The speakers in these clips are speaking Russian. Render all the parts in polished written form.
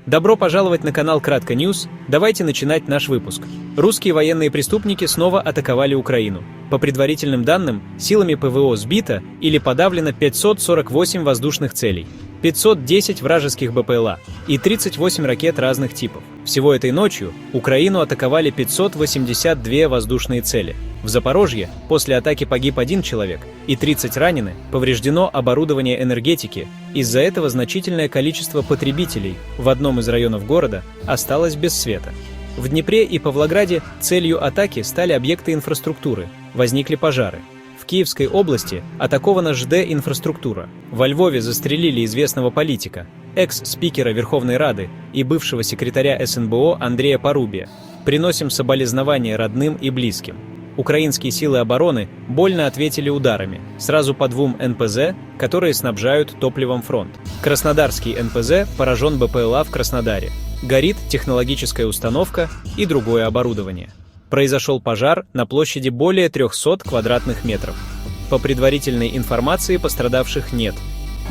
Добро пожаловать на канал Кратко Ньюс. Давайте начинать наш выпуск. Русские военные преступники снова атаковали Украину. По предварительным данным, силами ПВО сбито или подавлено 548 воздушных целей, 510 вражеских БПЛА и 38 ракет разных типов. Всего этой ночью Украину атаковали 582 воздушные цели. В Запорожье после атаки погиб 1 человек и 30 ранены, повреждено оборудование энергетики. Из-за этого значительное количество потребителей в одном из районов города осталось без света. В Днепре и Павлограде целью атаки стали объекты инфраструктуры, возникли пожары. В Киевской области атакована ЖД-инфраструктура. Во Львове застрелили известного политика, экс-спикера Верховной Рады и бывшего секретаря СНБО Андрея Порубия. Приносим соболезнования родным и близким. Украинские силы обороны больно ответили ударами, сразу по 2 НПЗ, которые снабжают топливом фронт. Краснодарский НПЗ поражен БПЛА в Краснодаре. Горит технологическая установка и другое оборудование. Произошел пожар на площади более 300 квадратных метров. По предварительной информации пострадавших нет.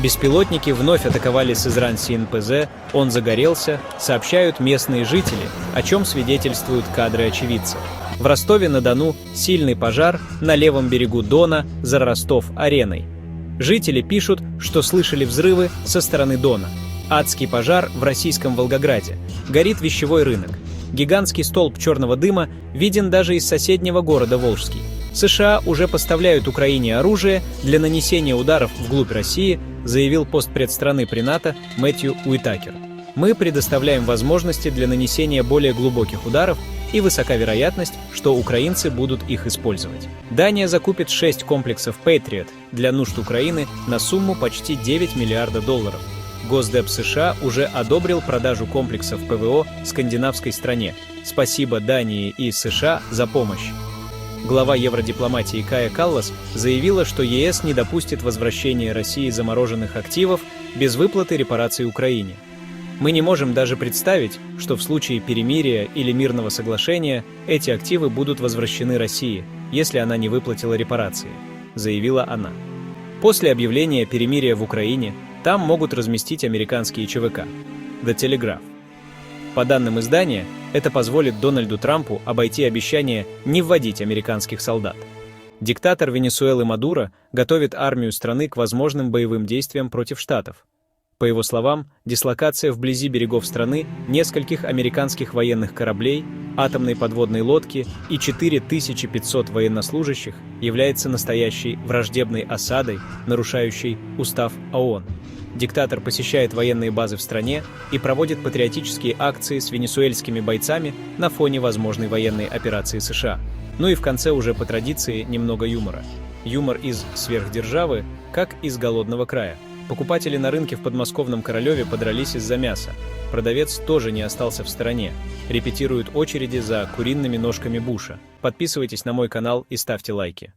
Беспилотники вновь атаковали Сызранский НПЗ, он загорелся, сообщают местные жители, о чем свидетельствуют кадры очевидцев. В Ростове-на-Дону сильный пожар на левом берегу Дона за Ростов-ареной. Жители пишут, что слышали взрывы со стороны Дона. Адский пожар в российском Волгограде. Горит вещевой рынок. Гигантский столб черного дыма виден даже из соседнего города Волжский. США уже поставляют Украине оружие для нанесения ударов вглубь России, заявил постпред страны при НАТО Мэтью Уитакер. Мы предоставляем возможности для нанесения более глубоких ударов, и высока вероятность, что украинцы будут их использовать. Дания закупит 6 комплексов Patriot для нужд Украины на сумму почти $9 миллиардов. Госдеп США уже одобрил продажу комплексов ПВО скандинавской стране. Спасибо Дании и США за помощь. Глава евродипломатии Кая Каллас заявила, что ЕС не допустит возвращения России замороженных активов без выплаты репараций Украине. Мы не можем даже представить, что в случае перемирия или мирного соглашения эти активы будут возвращены России, если она не выплатила репарации, заявила она. После объявления перемирия в Украине там могут разместить американские ЧВК. The Telegraph. По данным издания, это позволит Дональду Трампу обойти обещание не вводить американских солдат. Диктатор Венесуэлы Мадуро готовит армию страны к возможным боевым действиям против Штатов. По его словам, дислокация вблизи берегов страны нескольких американских военных кораблей, атомной подводной лодки и 4500 военнослужащих является настоящей враждебной осадой, нарушающей устав ООН. Диктатор посещает военные базы в стране и проводит патриотические акции с венесуэльскими бойцами на фоне возможной военной операции США. Ну и в конце уже по традиции немного юмора. Юмор из сверхдержавы, как из голодного края. Покупатели на рынке в подмосковном Королеве подрались из-за мяса. Продавец тоже не остался в стороне. Репетируют очереди за куриными ножками Буша. Подписывайтесь на мой канал и ставьте лайки.